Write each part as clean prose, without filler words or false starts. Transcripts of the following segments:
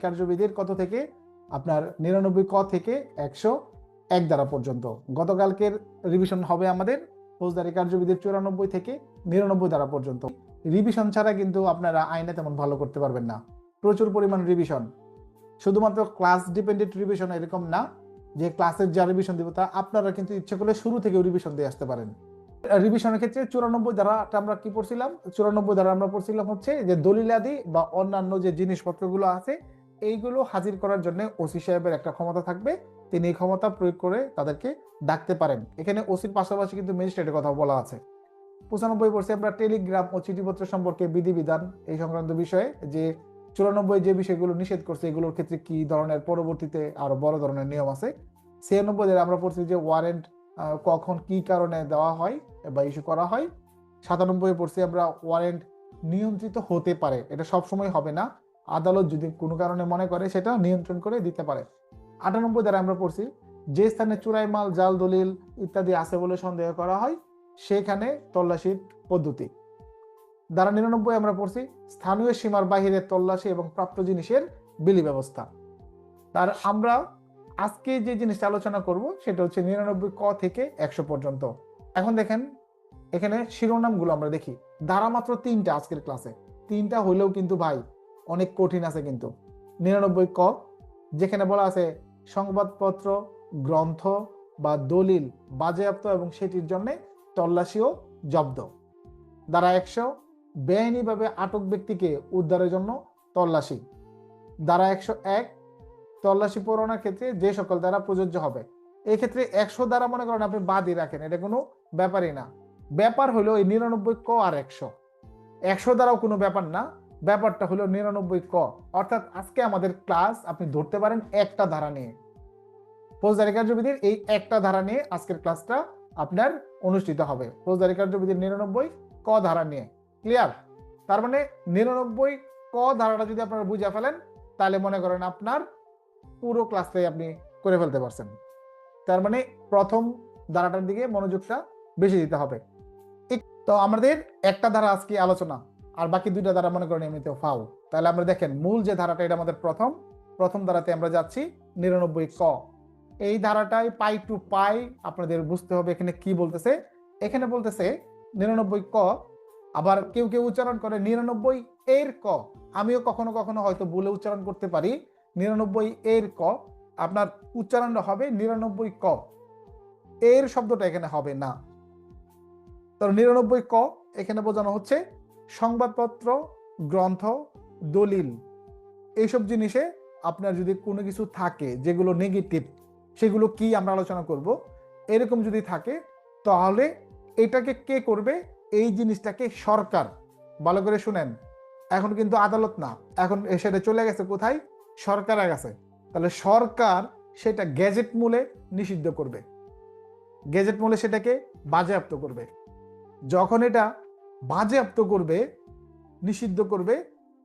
কার্যবিধির কত থেকে আপনার 99 ক থেকে 101 ধারা পর্যন্ত। গতকালকের রিভিশন হবে আমাদের ফৌজদারি কার্যবিধির 94 থেকে 99 ধারা পর্যন্ত। রিভিশন ছাড়া কিন্তু আপনারা আইনে তেমন ভালো করতে পারবেন না। প্রচুর পরিমাণ রিভিশন, শুধুমাত্র ক্লাস ডিপেন্ডেন্ট রিভিশন এরকম না যে ক্লাসের যা রিভিশন দিব তা, আপনারা কিন্তু ইচ্ছে করলে শুরু থেকে রিভিশন দিয়ে আসতে পারেন। রিভিশনের ক্ষেত্রে 94 ধারাটা আমরা কি পড়ছিলাম? 94 ধারা আমরা পড়ছিলাম হচ্ছে যে দলিলাদি বা অন্যান্য যে জিনিসপত্রগুলো আছে এইগুলো হাজির করার জন্য ওসি সাহেবের একটা ক্ষমতা থাকবে, তিনি এই ক্ষমতা প্রয়োগ করে তাদেরকে ডাকতে পারেন। এখানে ওসির পাশাপাশি কিন্তু ম্যাজিস্ট্রেটের কথা বলা আছে। 95 পড়ছি আমরা টেলিগ্রাম ও চিঠিপত্র সম্পর্কে বিধিবিধান এই সংক্রান্ত বিষয়ে, যে 94 যে বিষয়গুলো নিষেধ করছে এগুলোর ক্ষেত্রে কি ধরনের পরবর্তীতে আরো বড় ধরনের নিয়ম আছে। 96 আমরা পড়ছি যে ওয়ারেন্ট কখন কি কারণে দেওয়া হয় বা ইস্যু করা হয়। 97 পড়ছি আমরা ওয়ারেন্ট নিয়ন্ত্রিত হতে পারে, এটা সব সময় হবে না, আদালত যদি কোনো কারণে মনে করে সেটা নিয়ন্ত্রণ করে দিতে পারে। 98 দ্বারা আমরা পড়ছি যে স্থানে চোরাই মাল, জাল দলিল ইত্যাদি আছে বলে সন্দেহ করা হয় সেখানে তল্লাশির পদ্ধতি। ধারা 99 আমরা পড়ছি স্থানীয় সীমার বাহিরে তল্লাশি এবং প্রাপ্ত জিনিসের বিলি ব্যবস্থা। তার আমরা আজকে যে জিনিসটা আলোচনা করব সেটা হচ্ছে 99 ক থেকে 100 পর্যন্ত। এখন দেখেন এখানে শিরোনামগুলো আমরা দেখি, ধারা মাত্র 3টা আজকের ক্লাসে, 3টা হইলেও কিন্তু ভাই অনেক কঠিন আছে কিন্তু। 99 ক যেখানে বলা আছে সংবাদপত্র, গ্রন্থ বা দলিল বাজেয়াপ্ত এবং সেটির জন্য তল্লাশি ও জব্দ। ধারা 100 বেআইনিভাবে আটক ব্যক্তিকে উদ্ধারের জন্য তল্লাশি। ধারা 101 তল্লাশি পরোয়ানার ক্ষেত্রে যে সকল ধারা প্রযোজ্য হবে। এই ক্ষেত্রে 100 ধারা মনে করেন আপনি বাদই রাখেন, এটা কোনো ব্যাপারই না। ব্যাপার হলো এই 99 ক আর 100 দ্বারাও কোনো ব্যাপার না, ব্যাপারটা হলো 99 ক। অর্থাৎ আজকে আমাদের ক্লাস আপনি ধরতে পারেন একটা ধারা নিয়ে, ফৌজদারি কার্যবিধির এই একটা ধারা নিয়ে আজকের ক্লাসটা আপনার অনুষ্ঠিত হবে, ফৌজদারি কার্যবিধির 99 ক ধারা নিয়ে। ক্লিয়ার? তার মানে 99 ক ধারাটা যদি আপনারা বুঝে ফেলেন তাহলে মনে করেন আপনার পুরো ক্লাসটাই আপনি করে ফেলতে পারছেন। তার মানে প্রথম ধারাটার দিকে মনোযোগটা বেশি দিতে হবে। তো আমাদের একটা ধারা আজকে আলোচনা, আর বাকি 2টা ধারা মনে করেন এমনিতেও ফাউ। তাহলে আমরা দেখেন মূল যে ধারাটা এটা আমাদের প্রথম ধারাতে আমরা যাচ্ছি 99 ক। এই ধারাটাই পাই টু পাই আপনাদের বুঝতে হবে এখানে কি বলতেছে। এখানে বলতেছে 99 ক, আবার কেউ কেউ উচ্চারণ করে 99 এর ক, আমিও কখনো কখনো হয়তো ভুলে উচ্চারণ করতে পারি 99 এর ক, আপনার উচ্চারণটা হবে 99 ক, এর শব্দটা এখানে হবে না। তো 99 ক এখানে বোঝানো হচ্ছে সংবাদপত্র, গ্রন্থ, দলিল এইসব জিনিসে আপনার যদি কোনো কিছু থাকে যেগুলো নেগেটিভ, সেগুলো কি আমরা আলোচনা করব, এরকম যদি থাকে তাহলে এটাকে কে করবে? এই জিনিসটাকে সরকার। ভালো করে শুনেন, এখন কিন্তু আদালত না, এখন সেটা চলে গেছে কোথায়? সরকারের কাছে। তাহলে সরকার সেটা গ্যাজেট মূলে নিষিদ্ধ করবে, গ্যাজেট মূলে সেটাকে বাজেয়াপ্ত করবে। যখন এটা বাজেয়াপ্ত করবে, নিষিদ্ধ করবে,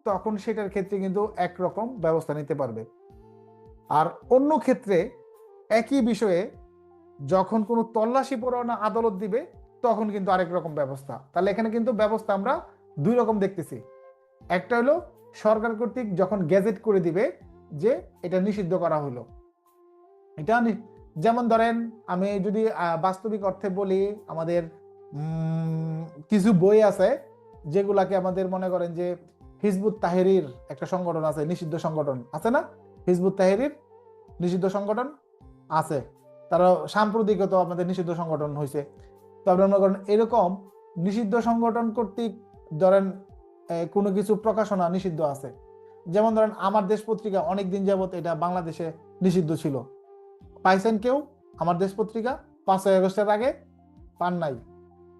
তখন সেটার ক্ষেত্রে কিন্তু একরকম ব্যবস্থা নিতে পারবে। আর অন্য ক্ষেত্রে একই বিষয়ে যখন কোনো তল্লাশি পরোয়ানা আদালত দিবে তখন কিন্তু আরেক রকম ব্যবস্থা। তাহলে এখানে কিন্তু ব্যবস্থা আমরা 2 রকম দেখতেছি। একটা হলো সরকার কর্তৃক যখন গ্যাজেট করে দিবে যে এটা নিষিদ্ধ করা হলো, এটা যেমন ধরেন আমি যদি বাস্তবিক অর্থে বলি, আমাদের কিছু বই আছে যেগুলাকে আমাদের মনে করেন যে হিজবুত তাহরির একটা সংগঠন আছে, নিষিদ্ধ সংগঠন আছে না? হিজবুত তাহরির নিষিদ্ধ সংগঠন আছে, তারা সাম্প্রতিকত আমাদের নিষিদ্ধ সংগঠন হয়েছে। তবে মনে করেন এরকম নিষিদ্ধ সংগঠন কর্তৃক ধরেন কোনো কিছু প্রকাশনা নিষিদ্ধ আছে, যেমন ধরেন আমার দেশ পত্রিকা অনেকদিন যাবত এটা বাংলাদেশে নিষিদ্ধ ছিল। পাইছেন কেউ আমার দেশ পত্রিকা? 5ই আগস্টের আগে পান নাই।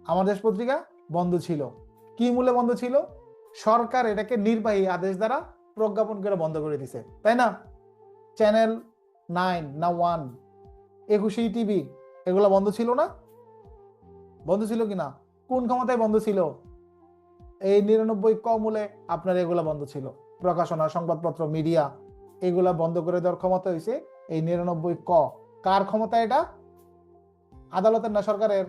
আমার দেশ পত্রিকা বন্ধ ছিল। কি মূলে বন্ধ ছিল? সরকার এটাকে নির্বাহী আদেশ দ্বারা প্রজ্ঞাপন করে বন্ধ করে দিছে, তাই না? চ্যানেল 9 না 1, 21 টিভি এগুলো বন্ধ ছিল না? বন্ধ ছিল কিনা? কোন ক্ষমতায় বন্ধ ছিল? এই 99 ক মূলে আপনার এগুলা বন্ধ ছিল। প্রকাশনা, সংবাদপত্র, মিডিয়া এগুলা বন্ধ করে দেওয়ার ক্ষমতা হয়েছে এই 99 ক। কার ক্ষমতা এটা? আদালতের না সরকারের?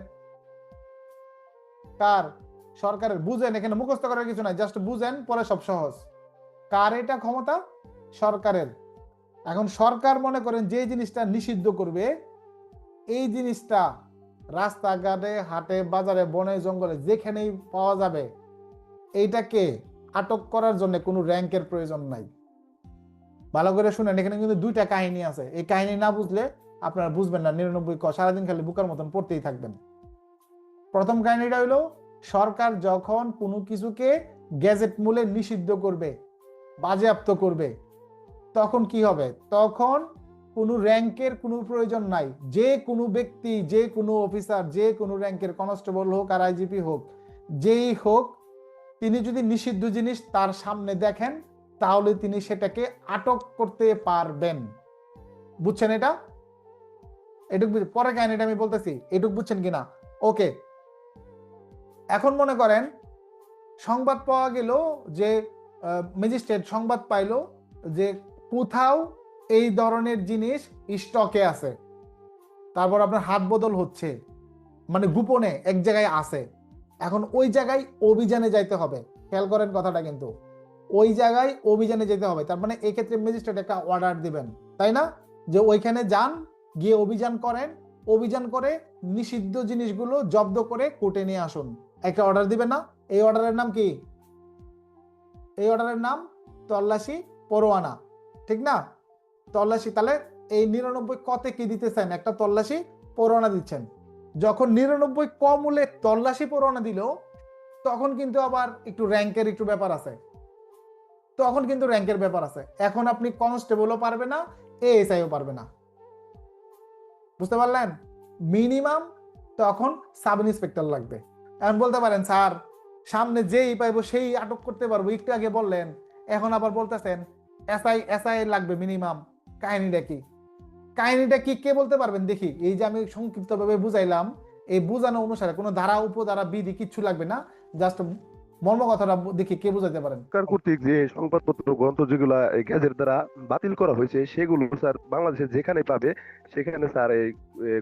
কার? সরকারের। বুঝেন, এখানে মুখস্থ করার কিছু নাই, জাস্ট বুঝেন, পরে সব সহজ। কার এটা ক্ষমতা? সরকারের। এখন সরকার মনে করেন যে জিনিসটা নিষিদ্ধ করবে, এই জিনিসটা রাস্তাঘাটে, হাটে, বাজারে, বনে, জঙ্গলে যেখানেই পাওয়া যাবে, এইটাকে আটক করার জন্য কোনো র্যাঙ্কের প্রয়োজন নাই। ভালো করে শুনেন, এখানে কিন্তু দুইটা কাহিনী আছে। এই কাহিনী না বুঝলে আপনারা বুঝবেন না 99 ক, সারাদিন খালি বুকার মতন পড়তেই থাকবেন। প্রথম কাহিনীটা হইলো, সরকার যখন কোনো কিছুকে গ্যাজেট মূলে নিষিদ্ধ করবে, বাজেয়াপ্ত করবে, তখন কি হবে? তখন কোনো র্যাঙ্কের কোনো প্রয়োজন নাই। যে কোনো ব্যক্তি, যে কোনো অফিসার, যে কোনো র্যাঙ্কের কনস্টেবল হোক আর আইজিপি হোক, যেই হোক, তিনি যদি নিষিদ্ধ জিনিস তার সামনে দেখেন, তাহলে তিনি সেটাকে আটক করতে পারবেন। বুঝছেন এটা? এটুকু পরে কাহিনীটা আমি বলতেছি, এটুকু বুঝছেন কিনা? ওকে। এখন মনে করেন সংবাদ পাওয়া গেল যে ম্যাজিস্ট্রেট সংবাদ পাইলো যে কোথাও এই ধরনের জিনিস স্টকে আছে, তারপর আপনার হাত বদল হচ্ছে, মানে গোপনে এক জায়গায় আছে। এখন ওই জায়গায় অভিযানে যাইতে হবে। খেয়াল করেন কথাটা, কিন্তু ওই জায়গায় অভিযানে যেতে হবে। তার মানে এই ক্ষেত্রে ম্যাজিস্ট্রেট একটা অর্ডার দিবেন, তাই না? যে ওইখানে যান, গিয়ে অভিযান করেন, অভিযান করে নিষিদ্ধ জিনিসগুলো জব্দ করে কোর্টে নিয়ে আসুন। একটা অর্ডার দিবেন না? এই অর্ডারের নাম কি? এই অর্ডারের নাম তল্লাশি পরোয়ানা, ঠিক না? তল্লাশি। তাহলে এই 99 কতে কি দিতেছেন? একটা তল্লাশি পরোয়ানা দিচ্ছেন। যখন 99 ক মূলে তল্লাশি পরোয়ানা দিল, তখন কিন্তু আবার একটু র্যাঙ্কের একটু ব্যাপার আছে। তখন কিন্তু র্যাঙ্কের ব্যাপার আছে। এখন আপনি কনস্টেবলও পারবে না, এএসআইও পারবে না। বুঝতে পারলেন? মিনিমাম তখন সাব ইন্সপেক্টর লাগবে। এখন বলতে পারেন, স্যার সামনে যেই পাইবো সেই আটক করতে পারবো, একটু আগে বললেন, এখন আবার বলতেছেন এসআই লাগবে মিনিমাম। কাহিনীটা কি? কাহিনীটা কি কে বলতে পারবেন দেখি? এই যে আমি সংক্ষিপ্ত ভাবে বুঝাইলাম, এই বুঝানো অনুসারে কোনো ধারা উপধারা বিধি কিচ্ছু লাগবে না, জাস্ট মর্ম কথাটা দেখি কে বুঝাইতে পারেন। সরকার কর্তৃক যে সংবাদপত্র গ্রন্থ যেগুলা এই গ্যাজেট দ্বারা বাতিল করা হয়েছে, সেগুলো স্যার বাংলাদেশে যেখানে পাবে সেখানে স্যার এই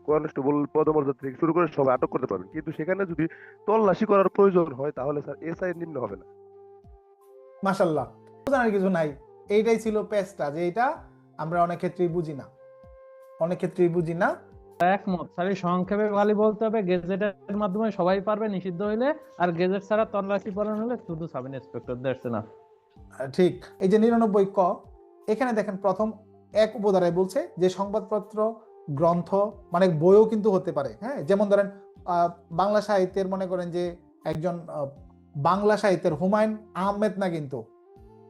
কনস্টেবল পদমর্যাদা থেকে শুরু করে সবাই আটক করতে পারবেন। কিন্তু সেখানে যদি তল্লাশি করার প্রয়োজন হয় তাহলে স্যার এসআই নিম্ন হবে না। মাশাল্লাহ, বোঝানোর কিছু নাই। এইটাই ছিল পেজটা, যে এটা আমরা অনেক ক্ষেত্রেই বুঝি না, অনেক ক্ষেত্রেই বুঝি না। একমত স্যার। সংক্ষেপে খালি বলতে হবে গেজেটের মাধ্যমে সবাই পারবে নিষিদ্ধ হইলে, আর গেজেট ছাড়া তল্লাশি পরোয়ানা হলে শুধু সাব ইন্সপেক্টর। That's enough. ঠিক। এই যে 99 ক, এখানে দেখেন প্রথম এক উপধারায় বলছে যে সংবাদপত্র, গ্রন্থ, মানে বইও কিন্তু হতে পারে। হ্যাঁ, যেমন ধরেন বাংলা সাহিত্যের মনে করেন যে একজন বাংলা সাহিত্যের হুমায়ুন আহমেদ না, কিন্তু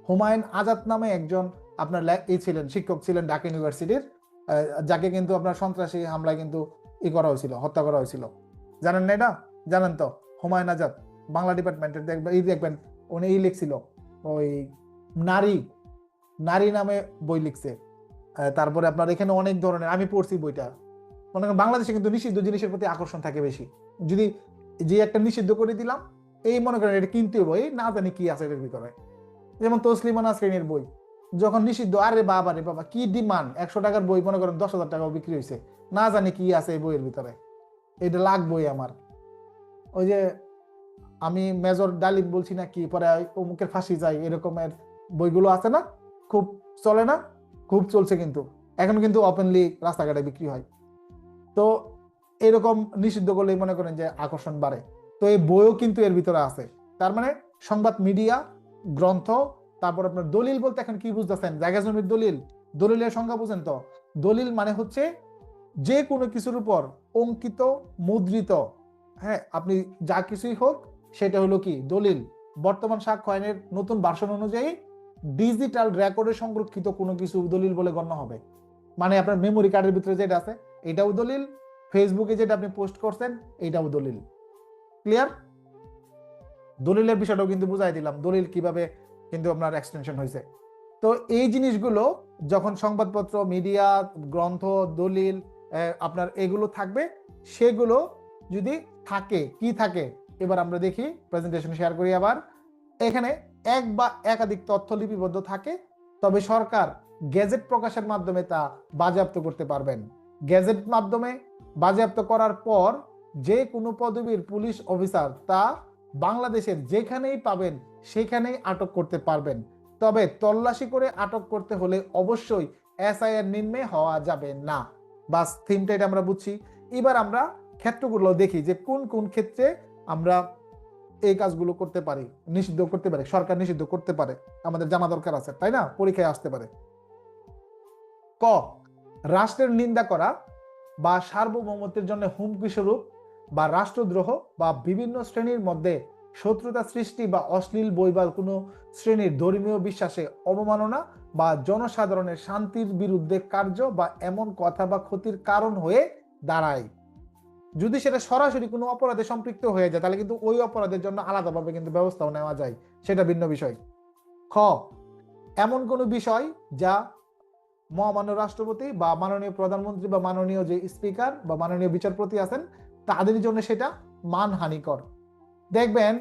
হুমায়ুন আজাদ নামে একজন আপনার এই ছিলেন, শিক্ষক ছিলেন ঢাকা ইউনিভার্সিটির, যাকে কিন্তু আপনার সন্ত্রাসী হামলায় কিন্তু করা হয়েছিল, হত্যা করা হয়েছিল। জানেন না এটা? জানেন তো? হুমায়ুন আজাদ বাংলা ডিপার্টমেন্টের দেখবেন উনি লিখছিল ওই নারী নারী নামে বই লিখছে। তারপরে আপনার এখানে অনেক ধরনের, আমি পড়ছি বইটা। মনে করেন বাংলাদেশে কিন্তু নিষিদ্ধ জিনিসের প্রতি আকর্ষণ থাকে বেশি। যদি যে একটা নিষিদ্ধ করে দিলাম, এই মনে করেন এটা কিনতে বই না জানি কি আছে এর ভিতরে। যেমন তসলিমা নাসরিনের বই যখন নিষিদ্ধ, আরে বাবা রে বাবা, কি ডিমান্ড! 100 টাকার বই মনে করেন 10,000 টাকাও বিক্রি হয়েছে, না জানি কি আছে এই বইয়ের ভিতরে, এটা লাগবই আমার। ওই যে আমি মেজর ডালিম বলছি না কি, পরে অমুকের ফাঁসি যায়, এরকমের বইগুলো আছে না, খুব চলে না? খুব চলছে, কিন্তু এখন কিন্তু ওপেনলি রাস্তাঘাটে বিক্রি হয়। তো এরকম নিষিদ্ধ করলেই মনে করেন যে আকর্ষণ বাড়ে। তো এই বইও কিন্তু এর ভিতরে আছে। তার মানে সংবাদ মিডিয়া, গ্রন্থ, তারপর আপনার দলিল বলতে এখন কি বুঝতেছেন? জায়গা জমির দলিল, দলিলের সংজ্ঞা বুঝেন তো? দলিল মানে হচ্ছে যে কোনো কিছুর উপর অঙ্কিত, মুদ্রিত, হ্যাঁ, আপনি যা কিছুই হোক সেটা হলো কি দলিল। বর্তমান সাক্ষ্য আইনের নতুন ভার্সন অনুযায়ী ডিজিটাল রেকর্ডে সংরক্ষিত কোনো কিছু দলিল বলে গণ্য হবে। মানে আপনার মেমোরি কার্ডের ভিতরে যেটা আছে এটাও দলিল, ফেসবুকে যেটা আপনি পোস্ট করছেন এটাও দলিল। ক্লিয়ার? দলিলের বিষয়টাও কিন্তু বুঝাই দিলাম, দলিল কিভাবে কিন্তু আপনার এক্সটেনশন হয়েছে। তো এই জিনিসগুলো যখন সংবাদপত্র, মিডিয়া, গ্রন্থ, দলিল আপনার এগুলো থাকবে, সেগুলো যদি থাকে, কি থাকে এবার আমরা দেখি, প্রেজেন্টেশন শেয়ার করি। আবার এখানে এক বা একাধিক তথ্য লিপিবদ্ধ থাকে, তবে সরকার গেজেট প্রকাশের মাধ্যমে তা বাজেয়াপ্ত করতে পারবেন। গেজেট মাধ্যমে বাজেয়াপ্ত করার পর যে কোনো পদবীর পুলিশ অফিসার তা বাংলাদেশের যেখানেই পাবেন সেখানেই আটক করতে পারবেন। তবে তল্লাশি করে আটক করতে হলে অবশ্যই এসআইআর নিম্নে হওয়া যাবে না। বাস থিমটা এটা আমরা বুঝছি। এবার আমরা ক্ষেত্রগুলো দেখি যে কোন কোন ক্ষেত্রে আমরা এই কাজগুলো করতে পারি, নিষিদ্ধ করতে পারে, সরকার নিষিদ্ধ করতে পারে, আমাদের জানা দরকার আছে, তাই না? পরীক্ষায় আসতে পারে। ক, রাষ্ট্রের নিন্দা করা বা সার্বভৌমত্বের জন্য হুমকি স্বরূপ বা রাষ্ট্রদ্রোহ বা বিভিন্ন শ্রেণীর মধ্যে শত্রুতা সৃষ্টি বা অশ্লীল বই বা কোনো শ্রেণীর ধর্মীয় বিশ্বাসে অবমাননা বা জনসাধারণের শান্তির বিরুদ্ধে কার্য বা এমন কথা বা ক্ষতির কারণ হয়ে দাঁড়ায়। যদি সেটা সরাসরি কোনো অপরাধে সম্পৃক্ত হয়ে যায় তাহলে কিন্তু ওই অপরাধের জন্য আলাদাভাবে কিন্তু ব্যবস্থাও নেওয়া যায়, সেটা ভিন্ন বিষয়। খ, এমন কোনো বিষয় যা মহামান্য রাষ্ট্রপতি বা মাননীয় প্রধানমন্ত্রী বা মাননীয় যে স্পিকার বা মাননীয় বিচারপতি আছেন তাদের জন্য সেটা মানহানিকর। দেখবেন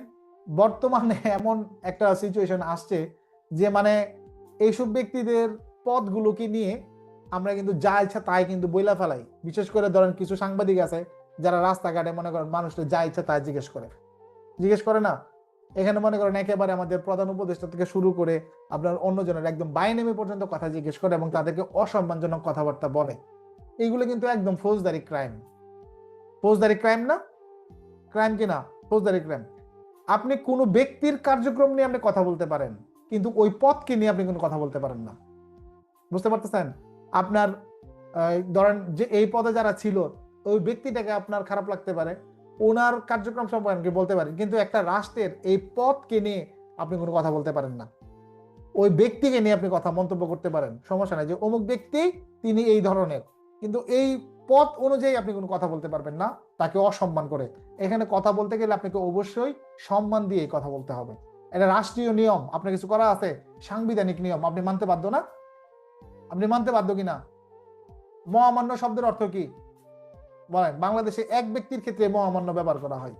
বর্তমানে এমন একটা সিচুয়েশন আসছে যে মানে এইসব ব্যক্তিদের পদগুলোকে নিয়ে আমরা কিন্তু যা ইচ্ছা তাই কিন্তু বইলা ফেলাই। বিশেষ করে ধরেন কিছু সাংবাদিক আছে যারা রাস্তাঘাটে মনে করেন মানুষের যা ইচ্ছা তাই জিজ্ঞেস করে না। এখানে মনে করেন একেবারে আমাদের প্রধান উপদেষ্টা থেকে শুরু করে আপনার অন্যজনের একদম বাইনেমে পর্যন্ত কথা জিজ্ঞেস করে এবং তাদেরকে অসম্মানজনক কথাবার্তা বলে। এইগুলো কিন্তু একদম ফৌজদারি ক্রাইম। ফৌজদারি ক্রাইম না? ক্রাইম কি না? ফৌজদারি ক্রাইম। আপনি কোনো ব্যক্তির কার্যক্রম নিয়ে আপনি কথা বলতে পারেন, কিন্তু ওই পদকে নিয়ে আপনি কোনো কথা বলতে পারেন না। বুঝতে পারতেছেন? আপনার ধরেন যে এই পদে যারা ছিল ওই ব্যক্তিটাকে আপনার খারাপ লাগতে পারে, ওনার কার্যক্রম সম্পর্কে বলতে পারেন, কিন্তু একটা রাষ্ট্রের এই পদকে নিয়ে আপনি কোনো কথা বলতে পারেন না। ওই ব্যক্তিকে নিয়ে আপনি কথা মন্তব্য করতে পারেন, সমস্যা নাই, যে অমুক ব্যক্তি তিনি এই ধরনের, কিন্তু এই পদ অনুযায়ী আপনি কোনো কথা বলতে পারবেন না তাকে অসম্মান করে। এখানে কথা বলতে গেলে আপনাকে অবশ্যই সম্মান দিয়ে কথা বলতে হবে। এটা রাষ্ট্রীয় নিয়ম, আপনার কিছু করা আছে, সাংবিধানিক নিয়ম, আপনি মানতে বাধ্য না? আপনি মানতে বাধ্য কিনা? মহামান্য শব্দের অর্থ কি বলেন? বাংলাদেশে এক ব্যক্তির ক্ষেত্রে মহামান্য ব্যবহার করা হয়,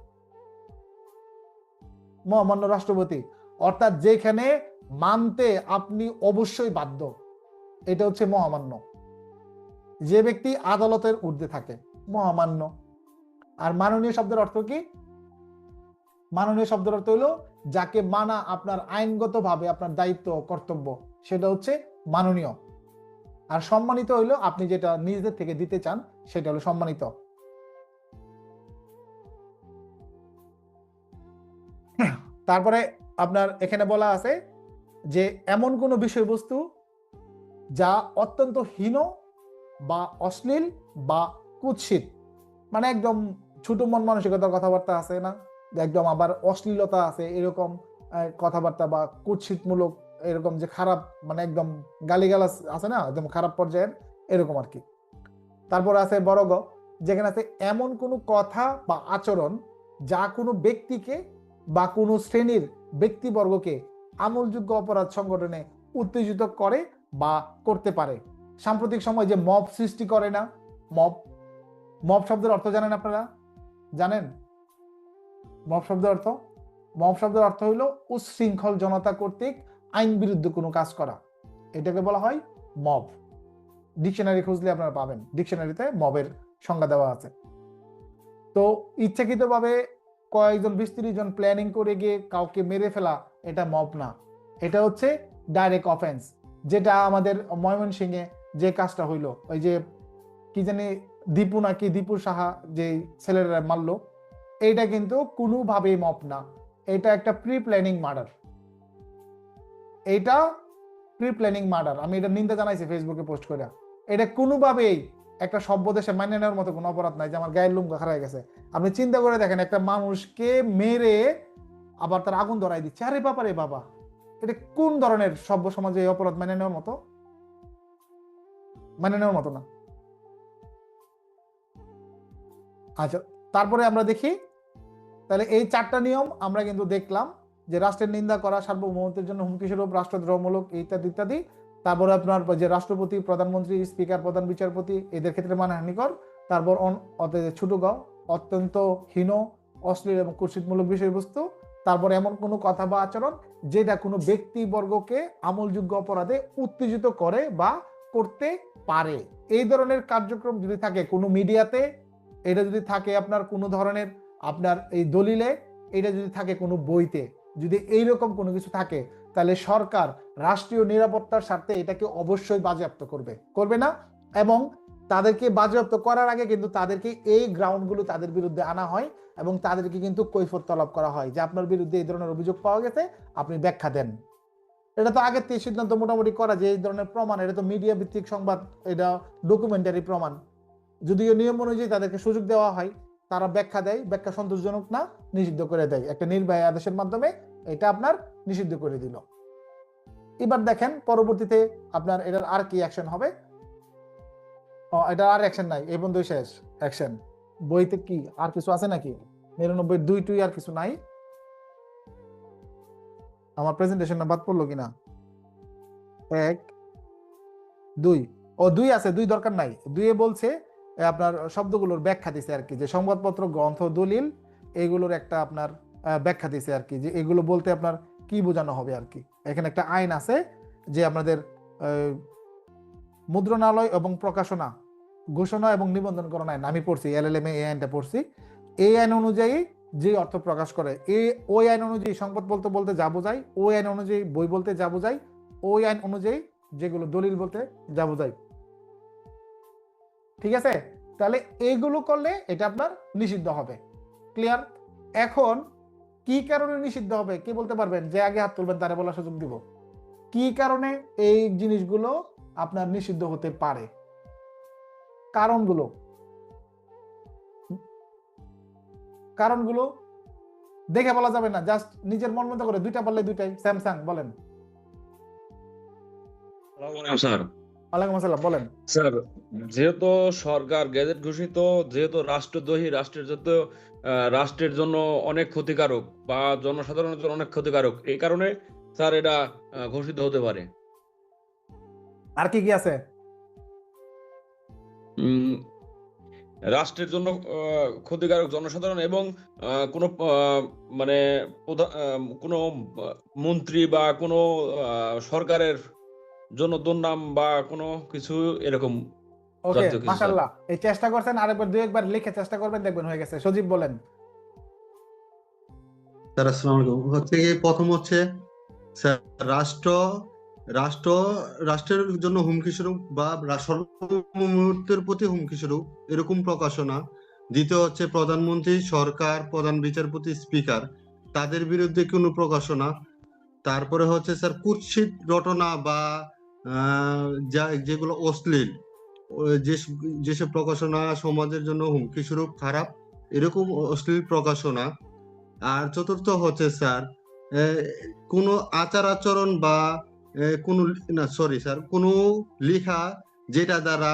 মহামান্য রাষ্ট্রপতি, অর্থাৎ যেখানে মানতে আপনি অবশ্যই বাধ্য, এটা হচ্ছে মহামান্য। যে ব্যক্তি আদালতের ঊর্ধ্বে থাকে মহামান্য। আর মাননীয় শব্দের অর্থ কি? মাননীয় শব্দের অর্থ হলো যাকে মানা আপনার আইনগতভাবে আপনার দায়িত্ব কর্তব্য, সেটা হচ্ছে মাননীয়। আর সম্মানিত হইলো আপনি যেটা নিজের থেকে দিতে চান সেটা হলো সম্মানিত। তারপরে আপনার এখানে বলা আছে যে এমন কোনো বিষয়বস্তু যা অত্যন্ত হীন বা অশ্লীল বা কুৎসিত, মানে একদম ছোট মন মানসিকতার কথাবার্তা আছে না, একদম আবার অশ্লীলতা আছে এরকম কথাবার্তা বা কুৎসিতমূলক এরকম যে খারাপ, মানে একদম গালিগালাজ আছে না, একদম খারাপ পর্যায়ের এরকম আর কি। তারপর আছে বড় গ, যেখানে আছে এমন কোনো কথা বা আচরণ যা কোনো ব্যক্তিকে বা কোনো শ্রেণীর ব্যক্তিবর্গকে আমলযোগ্য অপরাধ সংগঠনে উত্তেজিত করে বা করতে পারে। সাম্প্রতিক সময় যে মব সৃষ্টি করে না, মব, মব শব্দের অর্থ জানেন আপনারা? জানেন মব শব্দের অর্থ? মব শব্দের অর্থ হইল উচ্ছৃঙ্খল জনতা কর্তৃক আইন বিরুদ্ধ কোনো কাজ করা, এটাকে বলা হয় মব। ডিকশনারি খুঁজলে আপনারা পাবেন, ডিকশনারিতে মবের সংজ্ঞা দেওয়া আছে। তো ইচ্ছাকৃতভাবে কয়েকজন 20-30 জন প্ল্যানিং করে গিয়ে কাউকে মেরে ফেলা এটা মব না, এটা হচ্ছে ডাইরেক্ট অফেন্স। যেটা আমাদের ময়মনসিংহে যে কাজটা হইলো, ওই যে কি জানি দীপু নাকি দীপু সাহা যে ছেলেরা মারলো, এইটা কিন্তু কোনোভাবেই মব না, এটা একটা প্রি প্ল্যানিং মার্ডার। এইটা প্রি প্ল্যানিং মার্ডার, আমি এটা নিন্দা জানাইছি ফেসবুকে পোস্ট করে। এটা কোনোভাবেই একটা সভ্য দেশে মাইনে নেওয়ার মতো কোনো অপরাধ নাই যে আমার গায়ের লুম খারাপ হয়ে গেছে। আপনি চিন্তা করে দেখেন, একটা মানুষকে মেরে আবার তার আগুন ধরাই দিচ্ছে, আরে বাবা রে বাবা, এটা কোন ধরনের সভ্য সমাজে এই অপরাধ মেনে নেওয়ার মতো? মেনে নেওয়ার মতো না। আচ্ছা, তারপরে আমরা দেখি তাহলে এই 4টা নিয়ম আমরা কিন্তু দেখলাম, যে রাষ্ট্রের নিন্দা করা, সার্বভৌমত্বের জন্য হুমকি স্বরূপ, রাষ্ট্রদ্রোহমূলক ইত্যাদি ইত্যাদি। তারপরে আপনার যে রাষ্ট্রপতি, প্রধানমন্ত্রী, স্পিকার, প্রধান বিচারপতি এদের ক্ষেত্রে মানহানিকর। তারপর ছোট গ, অত্যন্ত হীন, অশ্লীল এবং কুৎসিতমূলক বিষয়বস্তু। তারপর এমন কোনো কথা বা আচরণ যেটা কোনো ব্যক্তিবর্গকে আমলযোগ্য অপরাধে উত্তেজিত করে বা করতে পারে। এই ধরনের কার্যক্রম যদি থাকে কোনো মিডিয়াতে, এটা যদি থাকে আপনার কোনো ধরনের আপনার এই দলিলে, এটা যদি থাকে কোনো বইতে, যদি এইরকম কোনো কিছু থাকে তাহলে সরকার রাষ্ট্রীয় নিরাপত্তার স্বার্থে এটাকে অবশ্যই বাজেয়াপ্ত করবে না। এবং তাদেরকে বাজেয়াপ্ত করার আগে কিন্তু তাদেরকে এই গ্রাউন্ডগুলো তাদের বিরুদ্ধে আনা হয় এবং তাদেরকে কিন্তু কৈফিয়ত তলব করা হয় যে আপনার বিরুদ্ধে এই ধরনের অভিযোগ পাওয়া গেছে, আপনি ব্যাখ্যা দেন। এটা তো আগের থেকে সিদ্ধান্ত মোটামুটি করা যে এই ধরনের প্রমাণ, এটা তো মিডিয়া ভিত্তিক সংবাদ, এটা ডকুমেন্টারি প্রমাণ। যদিও নিয়ম অনুযায়ী তাদেরকে সুযোগ দেওয়া হয়, তারা ব্যাখ্যা দেয়, ব্যাখ্যা সন্তোষজনক না নিষিদ্ধ করে দেয়, একটা নির্বাহী আদেশের মাধ্যমে এটা আপনার নিষিদ্ধ করে দিল। এবার দেখেন পরবর্তীতে আপনার এটার আর কি অ্যাকশন হবে। এটা আর অ্যাকশন নাই, এই বন্ধু শেষ অ্যাকশন। বইতে কি আর কিছু আছে নাকি? 99 আর কিছু নাই। আমার প্রেজেন্টেশনটা বাদ পড়লো কিনা? 1 2 2 আছে, 2 দরকার নাই। 2 বলছে আপনার শব্দগুলোর ব্যাখ্যা দিছে আর কি, যে সংবাদপত্র, গ্রন্থ, দলিল এগুলোর একটা আপনার ব্যাখ্যা দিছে আর কি, যে এগুলো বলতে আপনার কি বোঝানো হবে আর কি। এখানে একটা আইন আছে যে আপনাদের মুদ্রণালয় এবং প্রকাশনা, ঘোষণা এবং নিবন্ধনকরণ আইন, আমি পড়ছি LLM এই আইনটা পড়ছি। এই আইন অনুযায়ী যে অর্থ প্রকাশ করে, ওই আইন অনুযায়ী সংবাদ বলতে যা বোঝায়, ওই আইন অনুযায়ী বই বলতে যা বোঝায়, ওই আইন অনুযায়ী যেগুলো দলিল বলতে যা বোঝায়। ঠিক আছে? তাহলে এইগুলো করলে এটা আপনার নিষিদ্ধ হবে। ক্লিয়ার? এখন কি কারণে নিষিদ্ধ হবে কে বলতে পারবেন? যে আগে হাত তুলবেন তারে বলার সুযোগ দিব। কি কারণে এই জিনিসগুলো আপনার নিষিদ্ধ হতে পারে? কারণগুলো দেখে বলা যাবে না, জাস্ট নিজের মন মতো করে দুইটা বললে দুইটাই। স্যামসাং বলেন। স্যার ওয়ালাইকুম আসসালাম, বলেন। স্যার যেহেতু সরকার গেজেট ঘোষিত, যেহেতু রাষ্ট্রদ্রোহী, রাষ্ট্রের জন্য অনেক ক্ষতিকারক বা জনসাধারণের জন্য অনেক ক্ষতিকারক, এই কারণে স্যার এটা ঘোষিত হতে পারে। আর কি কি আছে? উম, রাষ্ট্রের জন্য ক্ষতিকারক, জনসাধারণ এবং কোনো মানে কোনো মন্ত্রী বা কোনো সরকারের জন্য দুর্নাম বা কোনো কিছু এরকম ওকে, জাতীয় কিছু, স্যার। মাশাআল্লাহ। এই চেষ্টা করছেন, আরেকবার দুই একবার লিখে চেষ্টা করবেন, দেখবেন হয়ে গেছে। সজীব বলেন। স্যার আসসালামু আলাইকুম। প্রথম হচ্ছে স্যার রাষ্ট্র রাষ্ট্রের জন্য হুমকি স্বরূপ বা সর্বমুহূর্তের প্রতি হুমকি স্বরূপ এরকম প্রকাশনা। দ্বিতীয় হচ্ছে প্রধানমন্ত্রী, সরকার, প্রধান বিচারপতি, স্পিকার তাদের বিরুদ্ধে কোনো প্রকাশনা। তারপরে হচ্ছে স্যার কুৎসিত রটনা বা যেগুলো অশ্লীল, যেসব প্রকাশনা সমাজের জন্য হুমকি স্বরূপ, খারাপ, এরকম অশ্লীল প্রকাশনা। আর চতুর্থ হচ্ছে স্যার কোনো আচার আচরণ বা কোনো কোনো লেখা যেটা দ্বারা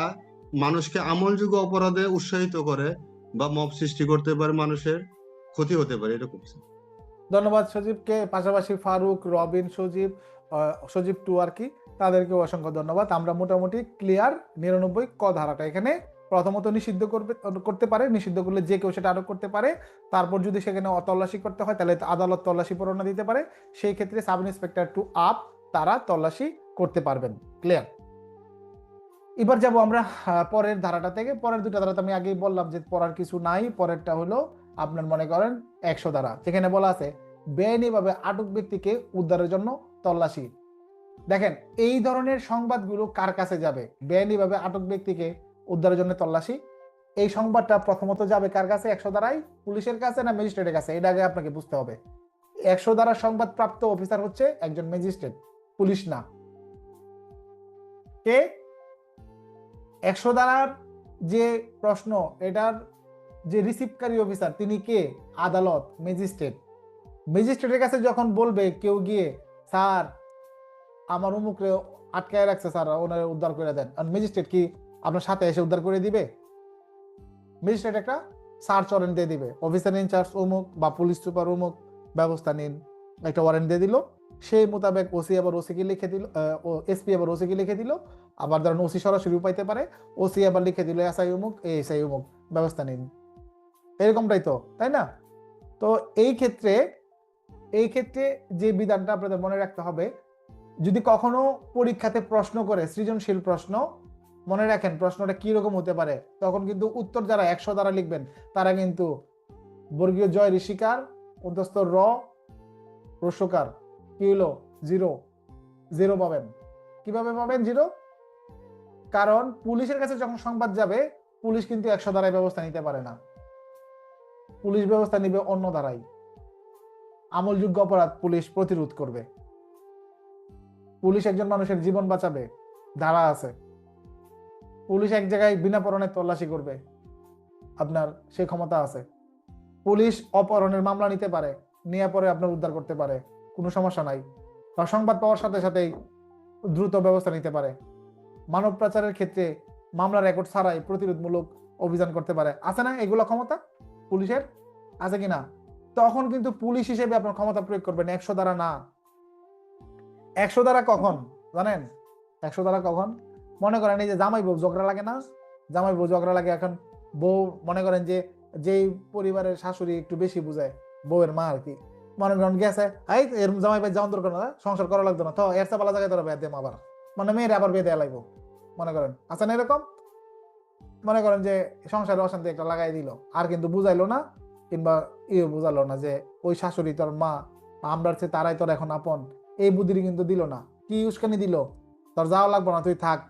মানুষকে আমলযোগ্য অপরাধে উৎসাহিত করে বা মব সৃষ্টি করতে পারে, মানুষের ক্ষতি হতে পারে, এরকম স্যার। ধন্যবাদ সজীবকে, পাশাপাশি ফারুক, রবিন, সজীব 2 আর কি, তাদেরকে অসংখ্য ধন্যবাদ। আমরা মোটামুটি ক্লিয়ার 99 ক ধারাটা এখানে প্রথমত নিষিদ্ধ করতে পারে, নিষিদ্ধ করলে যে কেউ সেটা আরোপ করতে পারে। তারপর যদি সেখানে তল্লাশি করতে হয় তাহলে আদালত তল্লাশি পরোয়ানা দিতে পারে, সেই ক্ষেত্রে সাব ইন্সপেক্টর টু আপ তারা তল্লাশি করতে পারবেন। ক্লিয়ার? এবার যাব আমরা পরের ধারাটা থেকে। পরের দুটা ধারাতে আমি আগেই বললাম যে পড়ার কিছু নাই। পরেরটা হলো আপনার মনে করেন 100 ধারা, যেখানে বলা আছে বেআইনিভাবে আটক ব্যক্তিকে উদ্ধারের জন্য তল্লাশি। দেখেন এই ধরনের সংবাদগুলো কার কাছে যাবে? বেআইনিভাবে আটক ব্যক্তিকে উদ্ধারের জন্য তল্লাশি, এই সংবাদটা প্রথমত যাবে কার কাছে? 100 ধারায় পুলিশের কাছে না ম্যাজিস্ট্রেটের কাছে? এটা আগে আপনাকে বুঝতে হবে। 100 ধারার সংবাদ প্রাপ্ত অফিসার হচ্ছে একজন ম্যাজিস্ট্রেট, পুলিশ না। কে? 100 ধারার যে প্রশ্ন, এটার যে রিসিভকারী অফিসার তিনি কে? আদালত, ম্যাজিস্ট্রেট। ম্যাজিস্ট্রেটের কাছে যখন বলবে কেউ গিয়ে, স্যার আমার অমুকরে আটকায় রাখছে, স্যার ওনারে উদ্ধার করে দেন, আর ম্যাজিস্ট্রেট কি আপনার সাথে এসে উদ্ধার করে দিবে? ম্যাজিস্ট্রেট একটা সার্চ ওয়ারেন্ট দিয়ে দিবে, অফিসার ইনচার্জ অমুক বা পুলিশ সুপার অমুক ব্যবস্থা নিন, একটা ওয়ারেন্ট দিয়ে দিল। সেই মোতাবেক ওসি আবার ওসিকে লিখে দিল, এসপি আবার ওসিকে লিখে দিল। আবার ধরেন ওসি সরাসরি পাইতে পারে, ওসি আবার লিখে দিল এসআই অমুক, এসআই অমুক ব্যবস্থা নিন। এরকমটাই তো, তাই না? তো এই ক্ষেত্রে যে বিধানটা আপনাদের মনে রাখতে হবে, যদি কখনো পরীক্ষাতে প্রশ্ন করে সৃজনশীল প্রশ্ন, মনে রাখেন প্রশ্নটা কি রকম হতে পারে। তখন কিন্তু উত্তর যারা 100 দ্বারা লিখবেন তারা কিন্তু বর্গীয় জয় ঋষিকার অন্তস্থ র রস্যকার কি হলো জিরো, জিরো পাবেন। কিভাবে পাবেন জিরো? কারণ পুলিশের কাছে যখন সংবাদ যাবে, পুলিশ কিন্তু 100 ধারায় ব্যবস্থা নিতে পারে না, পুলিশ ব্যবস্থা নিবে অন্য ধারায়। আমলযোগ্য অপরাধ পুলিশ প্রতিরোধ করবে, পুলিশ একজন মানুষের জীবন বাঁচাবে, ধারা আছে। পুলিশ এক জায়গায় বিনা পরনে তল্লাশি করবে, আপনার সে ক্ষমতা আছে। পুলিশ অপহরণের মামলা নিতে পারে, নিয়ে পরে আপনার উদ্ধার করতে পারে, কোনো সমস্যা নাই। বা সংবাদ পাওয়ার সাথে সাথেই দ্রুত ব্যবস্থা নিতে পারে। মানব পাচারের ক্ষেত্রে মামলা রেকর্ড ছাড়াই প্রতিরোধমূলক অভিযান করতে পারে। আছে না এগুলো ক্ষমতা পুলিশের? আছে কিনা? তখন কিন্তু পুলিশ হিসেবে আপনার ক্ষমতা প্রয়োগ করবেন, 100 ধারা না। 100 ধারা কখন জানেন? 100 ধারা কখন? মনে করেন এই যে জামাই বউ ঝগড়া লাগে না, জামাই বউ ঝগড়া লাগে, এখন বউ মনে করেন যে যেই পরিবারের শাশুড়ি একটু বেশি বুঝায়, বউয়ের মা আর কি, মনে করেন গেছে, এই এর জামাই ভাই যাওয়ান দরকার না, সংসার করা লাগতো না, তো এর চাপালা জায়গায় তোরা বেদ দেম আবার, মানে মেয়ের আবার বেদে লাগবো, মনে করেন আছে না এরকম? মনে করেন যে সংসারে অশান্তি একটা লাগাই দিল, আর কিন্তু বুঝাইলো না, কিংবা বুঝালো না যে ওই শাশুড়ি তোর মা, আমরা চেয়ে তারাই তোর এখন আপন, এই বুদ্ধি কিন্তু দিল না। কি উস্কানি দিল? তোর যাওয়া লাগবো না, তুই থাক,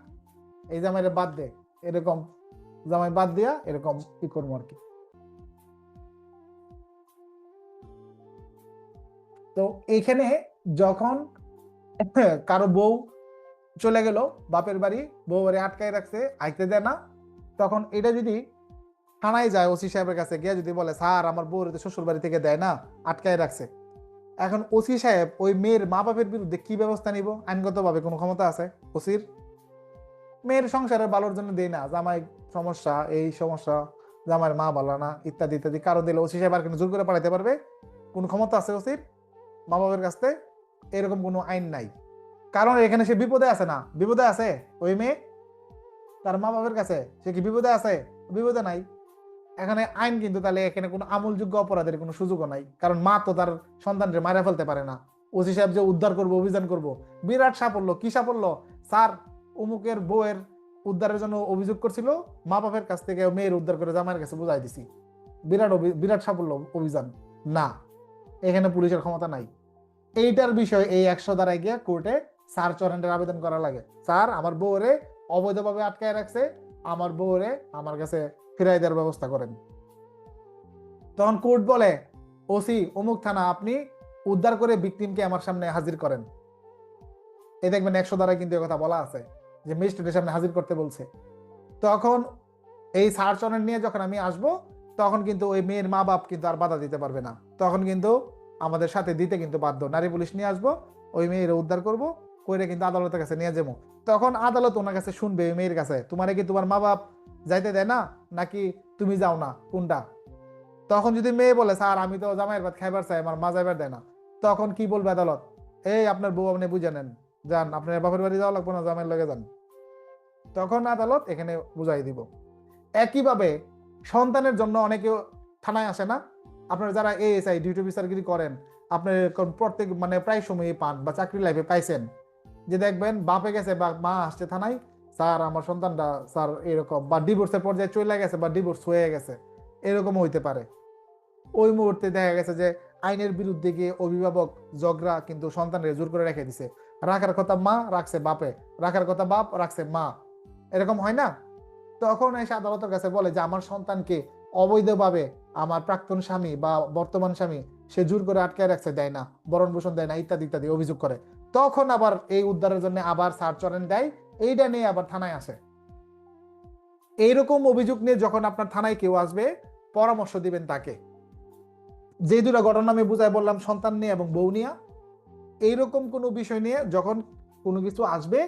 এই জামাইরে বাদ দে, এরকম জামাই বাদ দিয়া এরকম কি করবো আর কি। তো এইখানে যখন কারো বউ চলে গেল বাপের বাড়ি, বউ বাড়ি আটকায় রাখছে, আইতে দেয় না, তখন এটা যদি থানায় যায়, ওসি সাহেবের কাছে গিয়ে যদি বলে স্যার আমার বউ শ্বশুর বাড়ি থেকে দেয় না, আটকায় রাখছে, এখন ওসি সাহেব ওই মেয়ের মা বাপের বিরুদ্ধে কি ব্যবস্থা নিব? আইনগতভাবে কোনো ক্ষমতা আছে ওসির? মেয়ের সংসারের ভালোর জন্য দেয় না, জামাই সমস্যা, এই সমস্যা, জামাইয়ের মা ভালো না, ইত্যাদি ইত্যাদি কারো দিলে ওসি সাহেব আর কিন্তু জোর করে পাঠাইতে পারবে? কোন ক্ষমতা আছে ওসির মা বাবার কাছে? এরকম কোনো আইন নাই। কারণ এখানে সে বিপদে আছে না? বিপদে আছে ওই মেয়ে তার মা বাবার কাছে, সে কি বিপদে আছে? বিপদে নাই। এখানে আইন কিন্তু তাহলে এখানে কোনো আমলযোগ্য অপরাধের কোনো সুযোগও নাই, কারণ মা তো তার সন্তানকে মারা ফেলতে পারে না। ওসি সাহেব যে উদ্ধার করবো, অভিযান করবো, বিরাট সাফল্য। কি সাফল্য? স্যার অমুকের বউয়ের উদ্ধারের জন্য অভিযোগ করছিল, মা বাপের কাছ থেকে মেয়ের উদ্ধার করে জামাইয়ের কাছে বুঝাই দিছি, বিরাট সাফল্য অভিযান। না, এখানে পুলিশের ক্ষমতা নাই। এইটার বিষয় এই 100 ধারায় গিয়ে কোর্টে সার্চ ওয়ারেন্টের আবেদন করা লাগে। স্যার আমার বউরে অবৈধভাবে আটকায় রাখছে, আমার বউরে আমার কাছে ফিরাই দেওয়ার ব্যবস্থা করেন। তখন কোর্ট বলে ওসি অমুক থানা আপনি উদ্ধার করে ভিকটিমকে আমার সামনে হাজির করেন। এই দেখবেন 100 ধারায় কিন্তু কথা বলা আছে যে ম্যাজিস্ট্রেটের সামনে হাজির করতে বলছে। তখন এই সার্চ ওয়ারেন্ট নিয়ে যখন আমি আসব, তখন কিন্তু ওই মেয়ের মা বাপ কিন্তু আর বাধা দিতে পারবে না, তখন কিন্তু আমাদের সাথে দিতে কিন্তু বাধ্য। নারী পুলিশ নিয়ে আসবো, ওই মেয়ের উদ্ধার করবো, করে কিন্তু আদালতের কাছে নিয়ে যাবো। তখন আদালত ওনার কাছে শুনবে ওই মেয়ের কাছে, তোমার কি তোমার মা বাপ যাইতে দেয় না, নাকি তুমি যাও না, কোনটা? তখন যদি মেয়ে বলে স্যার আমি তো জামাইয়ের ভাত খাইবার চাই, আমার মা যাইবার দেয় না, তখন কি বলবে আদালত? এই আপনার বউ আপনি বুঝে নেন, যান আপনার বাপের বাড়ি যাওয়া লাগবে না, জামাইয়ের লগে যান। তখন আদালত এখানে বুঝাই দিব। একইভাবে সন্তানের জন্য অনেকে থানায় আসে না। আপনারা যারা এএসআই ডিউটি অফিসারগিরি করেন, আপনার প্রত্যেক মানে প্রায় সময়ই পান বা চাকরি লাইফে পাইছেন, যে দেখবেন বাপে গেছে বা মা আসছে থানায়, স্যার আমার সন্তানটা স্যার এরকম, বা ডিভোর্সের পর্যায়ে চলে গেছে বা ডিভোর্স হয়ে গেছে, এরকম হইতে পারে। ওই মুহূর্তে দেখা গেছে যে আইনের বিরুদ্ধে গিয়ে অভিভাবক ঝগড়া কিন্তু সন্তানের জোর করে রেখে দিছে, রাখার কথা মা রাখছে বাপে, রাখার কথা বাপ রাখছে মা, এরকম হয় না? তখন এসে আদালতের কাছে বলে যে আমার সন্তানকে অবৈধভাবে আমার প্রাক্তন স্বামী বা বর্তমান স্বামী সে জোর করে আটকায় রাখছে, দেয় না, ভরণ পোষণ দেয় না, ইত্যাদি ইত্যাদি অভিযোগ করে। তখন আবার এই উদ্ধারের জন্য আবার সার্চ ওয়ারেন্ট দেয়, এইটা নিয়ে আবার থানায় আসে। এইরকম অভিযোগ নিয়ে যখন আপনার থানায় কেউ আসবে, পরামর্শ দিবেন তাকে। যে দুটো ঘটনা আমি বুঝাই বললাম, সন্তান নিয়ে এবং বউ নিয়ে, এইরকম কোনো বিষয় নিয়ে যখন কোনো কিছু আসবে,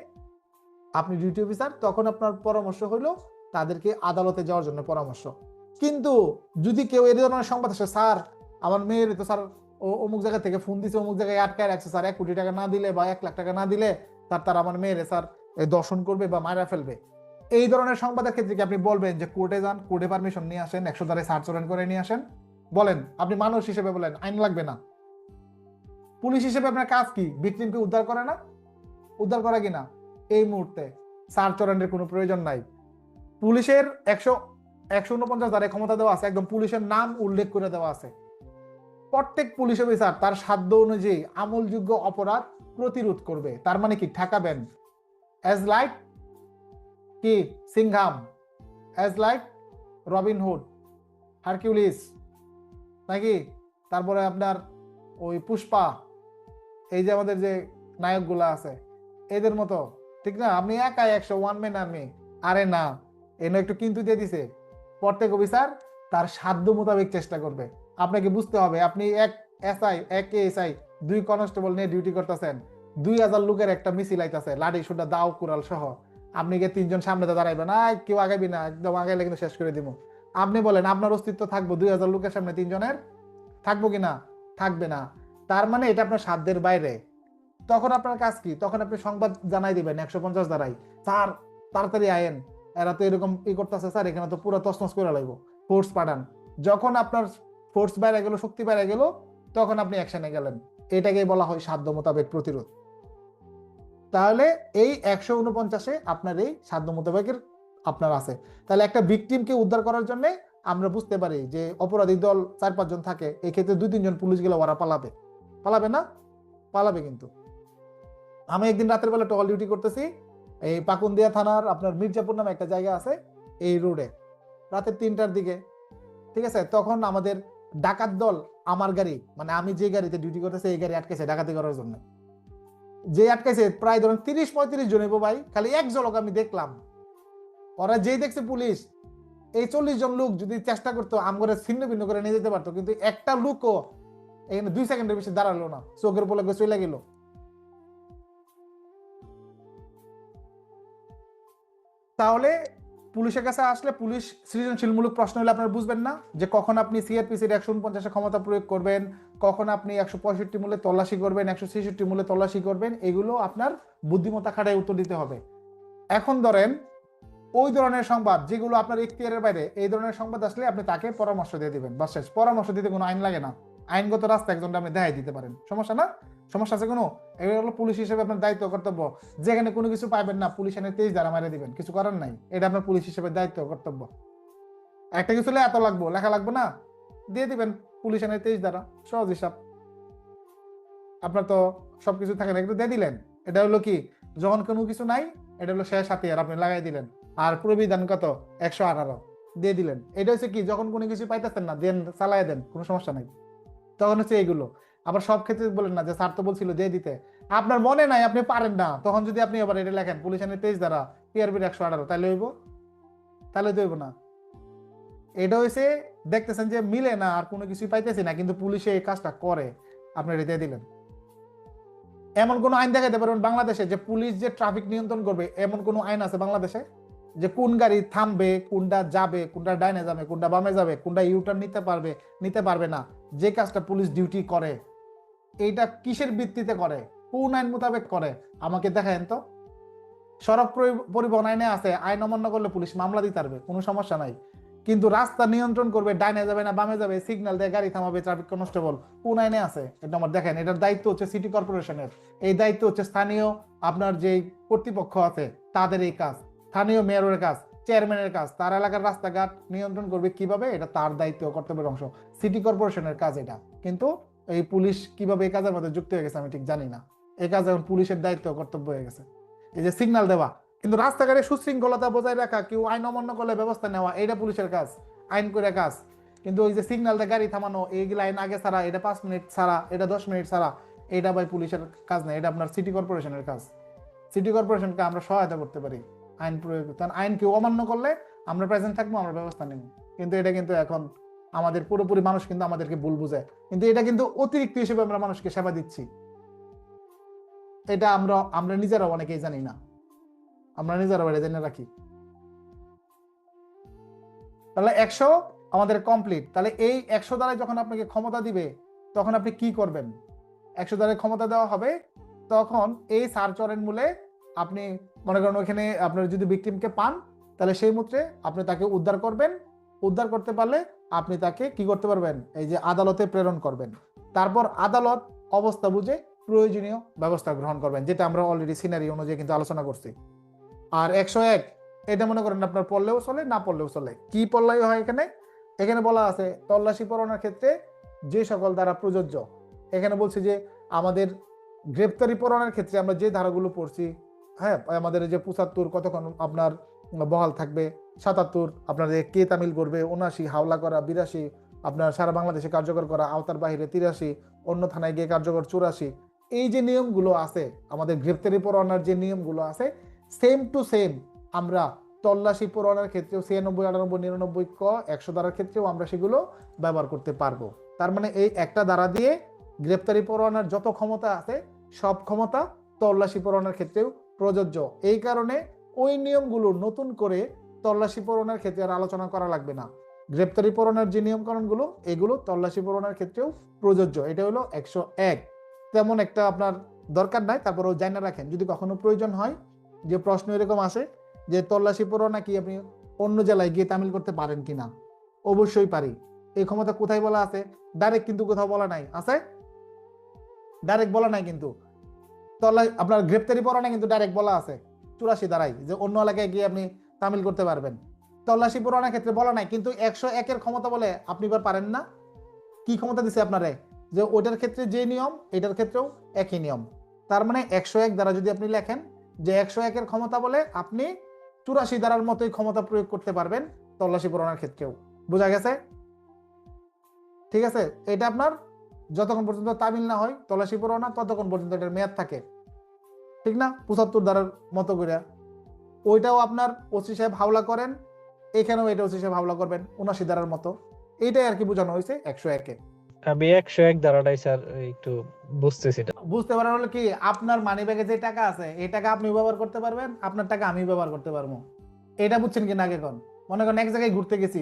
আপনি ডিউটি অফিসার, তখন আপনার পরামর্শ হলো তাদেরকে আদালতে যাওয়ার জন্য পরামর্শ। কিন্তু যদি কেউ এই ধরনের সংবাদ আসে, স্যার আমার মেয়ের তো স্যার অমুক জায়গা থেকে ফোন দিছে, অমুক জায়গায় আটকায় রাখছে, স্যার 1 কোটি টাকা না দিলে বা 1 লাখ টাকা না দিলে তার আমার মেয়েরে স্যার দর্শন করবে বা মারা ফেলবে, এই ধরনের সংবাদের ক্ষেত্রে কি আপনি বলবেন যে কোর্টে যান, কোর্টে পারমিশন নিয়ে আসেন, 100 ধারায় সার্চ ওয়ারেন্ট করে নিয়ে আসেন? বলেন, আপনি মানুষ হিসেবে বলেন, আইন লাগবে না। পুলিশ হিসেবে আপনার কাজ কি? ভিকটিমকে উদ্ধার করে না? উদ্ধার করা কিনা? এই মুহূর্তে সার্চ ওয়ারেন্টের কোনো প্রয়োজন নাই। পুলিশের 149 ধারায় ক্ষমতা দেওয়া আছে, একদম পুলিশের নাম উল্লেখ করে দেওয়া আছে। প্রত্যেক পুলিশ অফিসার তার সাধ্য অনুযায়ী আমলযোগ্য অপরাধ প্রতিরোধ করবে। তার মানে কি ঠেকাবেন, অ্যাজ লাইক কি Singham, as like Robin Hood, Hercules নাকি, তারপরে আপনার ওই পুষ্পা, এই যে আমাদের যে নায়কগুলা আছে এদের মতো, ঠিক না? আপনি একাই 100 ওয়ান ম্যান আর্মি, আরে না, এনে একটু কিন্তু দিয়ে দিছে। প্রত্যেক অফিসার তার সাধ্য মোতাবেক চেষ্টা করবে। আপনাকে বুঝতে হবে আপনি এক এসআই, এক এসআই, 2 কনস্টেবল নিয়ে ডিউটি করতেছেন, 2000 লোকের একটা মিছিল আইতাছে, লাঠি সুটা দাও কুড়াল সহ, আপনি গিয়ে 3 জন সামনে দাঁড়াইবেন, কেউ আগাবি না, একদম আগাইলে কিন্তু শেষ করে দিব। আপনি বলেন আপনার অস্তিত্ব থাকবো 2000 লোকের সামনে 3 জনের? থাকবো কিনা? থাকবে না। তার মানে এটা আপনার সাধ্যের বাইরে। তখন আপনার কাজ কি? তখন আপনি সংবাদ জানাই দিবেন 150 দ্বারাই, স্যার তাড়াতাড়ি আয়েন, এরা তো এরকম করতেছে স্যার, এখানে তো পুরো তছনছ করে লাগবো, ফোর্স পাঠান। যখন আপনার ফোর্স বাইরে গেল, শক্তি বাইরে গেল, তখন আপনি অ্যাকশনে গেলেন। এটাকেই বলা হয় সাধ্য মোতাবেক প্রতিরোধ। তাহলে এই 149-এ আপনার এই সাধ্য মোতাবেকের আপনার আছে। তাহলে একটা ভিকটিমকে উদ্ধার করার জন্য আমরা বুঝতে পারি যে অপরাধী দল 4-5 জন থাকে, এই ক্ষেত্রে 2-3 জন পুলিশ গেলে ওরা পালাবে, পালাবে না? পালাবে। কিন্তু আমি একদিন রাতের বেলা টহল ডিউটি করতেছি, এই পাকুন্দিয়া থানার আপনার মির্জাপুর নামে একটা জায়গা আছে এই রোডে, রাতের 3টার দিকে, ঠিক আছে? তখন আমাদের ডাকাত দল আমার গাড়ি, মানে আমি যে গাড়িতে ডিউটি করতেছি এই গাড়ি আটকেছে ডাকাতি করার জন্য। যে আটকাইছে প্রায় ধরুন 30-35 জন হইবো ভাই, খালি এক ঝলক আমি দেখলাম। ওরা যেই দেখছে পুলিশ, এই 40 জন লোক যদি চেষ্টা করতো আমগরে ছিন্ন ভিন্ন করে নিয়ে যেতে পারতো, কিন্তু একটা লোকও এখানে 2 সেকেন্ডের বেশি দাঁড়ালো না, চোখের পলকে চলে গেল। তাহলে পুলিশের কাছে আসলে পুলিশ সৃজনশীলমূলক প্রশ্ন হলে আপনারা বুঝবেন না যে কখন আপনি সিআরপিসির 149 ক্ষমতা প্রয়োগ করবেন, কখন আপনি 165 মূলে তল্লাশি করবেন, 166 মূলে তল্লাশি করবেন, এগুলো আপনার বুদ্ধিমত্তা খাটায় উত্তর দিতে হবে। এখন ধরেন ওই ধরনের সংবাদ যেগুলো আপনার এখতিয়ারের বাইরে, এই ধরনের সংবাদ আসলে আপনি তাকে পরামর্শ দিয়ে দিবেন, বাস শেষ। পরামর্শ দিতে কোনো আইন লাগে না, আইনগত রাস্তা একজনকে আপনি দেখাই দিতে পারেন, সমস্যা না? সমস্যা আছে কোনো? এগুলো হলো পুলিশ হিসেবে আপনার দায়িত্ব কর্তব্য। যেখানে কোনো কিছু পাইবেন না, পুলিশ এনে 23 ধারা মারিয়ে দিবেন, কিছু করার নাই, এটা আপনার পুলিশ হিসেবে দায়িত্ব কর্তব্য। একটা কিছু এত লাগবো, লেখা লাগবে না, দিয়ে দিবেন পুলিশ এনে 23 ধারা, সহজ হিসাব। আপনার তো সবকিছু থাকে না, একটু দিয়ে দিলেন। এটা হলো কি, যখন কোনো কিছু নাই, এটা হলো শেষ হাতিয়ার, আপনি লাগাই দিলেন। আর প্রবিধান কত? 118 দিয়ে দিলেন। এটা হচ্ছে কি, যখন কোনো কিছু পাইতেছেন না, দেন চালাই দেন, কোনো সমস্যা নাই। তখন হচ্ছে এইগুলো। আবার সব ক্ষেত্রে বলেন না যে স্যার তো বলছিল দিয়ে দিতে, আপনার মনে নাই, আপনি পারেন না, তখন যদি আপনি আবার এটা লেখেন পুলিশ আইনের 23 ধারা, পিআরবির 118, তাহলে হইব? তাহলে তো হইব না। এটা হয়েছে দেখতেছেন যে মিলে না, আর কোনো কিছু পাইতেছি না, কিন্তু পুলিশে এই কাজটা করে, আপনি এটা দিয়ে দিলেন। এমন কোন আইন দেখাতে পারবেন বাংলাদেশে যে পুলিশ যে ট্রাফিক নিয়ন্ত্রণ করবে, এমন কোন আইন আছে বাংলাদেশে? যে কোন গাড়ি থামবে, কোনটা যাবে, কোনটা ডাইনে যাবে, কোনটা বামে যাবে, কোনটা ইউটার্ন নিতে পারবে না, যে কাজটা পুলিশ ডিউটি করে, এইটা কিসের ভিত্তিতে করে, কোন আইন মোতাবেক করে? আমাকে দেখায়েন তো। সড়ক পরিবহন আইনে আছে আইন অমান্য করলে পুলিশ মামলা দিতে পারবে, কোনো সমস্যা নাই। কিন্তু রাস্তা নিয়ন্ত্রণ করবে, ডাইনে যাবে না বামে যাবে, সিগন্যাল দিয়ে গাড়ি থামাবে ট্রাফিক কনস্টেবল, কোন আইনে আছে? এটা আমার দেখেন। এটার দায়িত্ব হচ্ছে সিটি কর্পোরেশনের, এই দায়িত্ব হচ্ছে স্থানীয় আপনার যে কর্তৃপক্ষ আছে তাদের এই কাজ, স্থানীয় মেয়রের কাজ, চেয়ারম্যানের কাজ, তার এলাকার রাস্তাঘাট নিয়ন্ত্রণ করবে কিভাবে, এটা তার দায়িত্ব কর্তব্যের অংশ, সিটি কর্পোরেশনের কাজ এটা। কিন্তু এই পুলিশ কিভাবে এই কাজের মধ্যে যুক্ত হয়ে গেছে আমি ঠিক জানি না। এই কাজ এখন পুলিশের দায়িত্ব কর্তব্য হয়ে গেছে, এই যে সিগন্যাল দেওয়া। কিন্তু রাস্তাঘাটে সুশৃঙ্খলতা বজায় রাখা, কেউ আইন অমান্য করলে ব্যবস্থা নেওয়া, এটা পুলিশের কাজ, আইন করে কাজ। কিন্তু ওই যে সিগন্যাল দিয়ে গাড়ি থামানো, এইগুলা আইন আগে ছাড়া, এটা 5 মিনিট ছাড়া, এটা 10 মিনিট ছাড়া, এটা ভাই পুলিশের কাজ না, এটা আপনার সিটি কর্পোরেশনের কাজ। সিটি কর্পোরেশনকে আমরা সহায়তা করতে পারি আইন প্রয়োগ, কারণ আইন কেউ অমান্য করলে আমরা প্রেজেন্ট থাকবো, আমরা ব্যবস্থা নেব। কিন্তু এটা কিন্তু এখন আমাদের পুরোপুরি মানুষ কিন্তু আমাদেরকে ভুল বুঝায়, কিন্তু এটা কিন্তু অতিরিক্ত হিসেবে আমরা মানুষকে সেবা দিচ্ছি, এটা আমরা নিজেরাও অনেকেই জানি না, আমরা নিজেরাও এটা জেনে রাখি। তাহলে 100 আমাদের কমপ্লিট। তাহলে এই 100 দ্বারাই যখন আপনাকে ক্ষমতা দিবে, তখন আপনি কি করবেন? 100 দ্বারাই ক্ষমতা দেওয়া হবে, তখন এই সার্চ ওয়ারেন্ট মূলে আপনি মনে করেন ওইখানে আপনার যদি ভিকটিমকে পান, তাহলে সেই মুহূর্তে আপনি তাকে উদ্ধার করবেন। উদ্ধার করতে পারলে আপনি তাকে কি করতে পারবেন? এই যে আদালতে প্রেরণ করবেন। তারপর আদালত অবস্থা বুঝে প্রয়োজনীয় ব্যবস্থা গ্রহণ করবেন, যেটা আমরা অলরেডি সিনারি অনুযায়ী কিন্তু আলোচনা করছি। আর 101 এটা মনে করেন আপনার পড়লেও চলে, না পড়লেও চলে। কি পড়লাই হয় এখানে বলা আছে তল্লাশি পরোয়ানার ক্ষেত্রে যে সকল দ্বারা প্রযোজ্য। এখানে বলছে যে আমাদের গ্রেপ্তারি পরোয়ানার ক্ষেত্রে আমরা যে ধারাগুলো পড়ছি, হ্যাঁ, আমাদের এই যে 75 কতক্ষণ আপনার বহাল থাকবে, 77 আপনার যে কে তামিল করবে, 79 হাওলা করা, 82 আপনার সারা বাংলাদেশে কার্যকর করা, আওতার বাইরে 83, অন্য থানায় গিয়ে কার্যকর 84। এই যে নিয়মগুলো আছে, আমাদের গ্রেপ্তারি পরোয়ানার যে নিয়মগুলো আছে, সেম টু সেম আমরা তল্লাশি পরোয়ানার ক্ষেত্রেও 96, 98, 99 ক 100 ধারার ক্ষেত্রেও আমরা সেগুলো ব্যবহার করতে পারবো। তার মানে এই একটা ধারা দিয়ে গ্রেপ্তারি পরোয়ানার যত ক্ষমতা আছে সব ক্ষমতা তল্লাশি পরোয়ানার ক্ষেত্রেও প্রযোজ্য। এই কারণে ওই নিয়মগুলো নতুন করে তল্লাশি পরোয়ানার ক্ষেত্রে আর আলোচনা করা লাগবে না। গ্রেপ্তারি পরোয়ানার যে নিয়মকানুনগুলো এগুলো তল্লাশি পরোয়ানার ক্ষেত্রেও প্রযোজ্য। এটা হলো 101। তেমন একটা আপনার দরকার নাই, তারপরেও জানা রাখেন যদি কখনো প্রয়োজন হয়। যে প্রশ্ন এরকম আসে যে তল্লাশি পরোয়ানা কি আপনি অন্য জেলায় গিয়ে তামিল করতে পারেন কিনা, অবশ্যই পারি। এই ক্ষমতা কোথায় বলা আছে? ডাইরেক্ট কিন্তু কোথাও বলা নাই। আছে? ডাইরেক্ট বলা নাই কিন্তু। আপনার গ্রেপ্তারি পরোয়ানা কিন্তু ডাইরেক্ট বলা আছে 84 ধারায় যে অন্য এলাকায় গিয়ে আপনি তামিল করতে পারবেন। তল্লাশি পরোয়ানার ক্ষেত্রে বলা নাই, কিন্তু 101-এর ক্ষমতা বলে আপনি এবার পারেন না। কি ক্ষমতা দিছে আপনারে? যে ওইটার ক্ষেত্রে যে নিয়ম এটার ক্ষেত্রেও একই নিয়ম। তার মানে 101 দ্বারা যদি আপনি লেখেন যে 101-এর ক্ষমতা বলে আপনি 84 ধারার মতোই ক্ষমতা প্রয়োগ করতে পারবেন তল্লাশি পরোয়ানার ক্ষেত্রেও। বোঝা গেছে? ঠিক আছে, এটা আপনার যতক্ষণ পর্যন্ত তামিল না হয় তল্লাশি পরোয়ানা ততক্ষণ পর্যন্ত এটার মেয়াদ থাকে, ঠিক না? 75 ধারার মতো করে ওইটাও আপনার ওসি সাহেব হাওলা করেন, এখানেও এটা ওসি সাহেব হাওলা করবেন 79 ধারার মতো। এইটাই আর কি বোঝানো হয়েছে 101-এ। আমি 101 ধারাটাই স্যার একটু বুঝতেছি না। বুঝতে পারেন হলো কি, আপনার মানি ব্যাগে যে টাকা আছে এই টাকা আপনি ব্যবহার করতে পারবেন, আপনার টাকা আমি ব্যবহার করতে পারবো। এটা বুঝছেন কি না? আগে কোন মনে করেন এক জায়গায় ঘুরতে গেছি,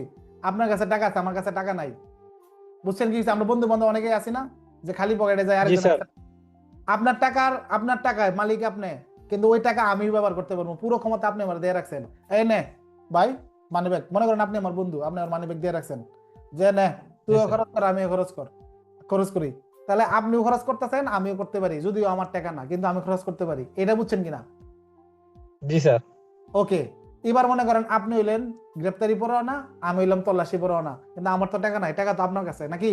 আপনার কাছে টাকা আছে আমার কাছে টাকা নাই, বুঝছেন কি? আমরা বন্ধু বান্ধব অনেকেই আছি না যে খালি পকেটে যায়, জি স্যার। আপনার টাকায় মালিক আপনি, কিন্তু ওই টাকা আমি ব্যবহার করতে পারবো, পুরো ক্ষমতা আপনি আমার দিয়ে রাখছেন। এই নে ভাই মানি ব্যাগ, মনে করেন আপনি আমার বন্ধু, আপনি আমার মানি ব্যাগ দিয়ে রাখছেন যে নে তুইও স্যার। খরচ কর আমিও খরচ করি। তাহলে আপনিও খরচ করতেছেন আমিও করতে পারি, যদিও আমার টাকা না কিন্তু আমি খরচ করতে পারি। এটা বুঝছেন কিনা? জি স্যার। ওকে, এবার মনে করেন আপনি হইলেন গ্রেপ্তারি পরোয়ানা, আমি হইলাম তল্লাশি পরোয়ানা, কিন্তু আমার তো টাকা নাই, টাকা তো আপনার কাছে নাকি?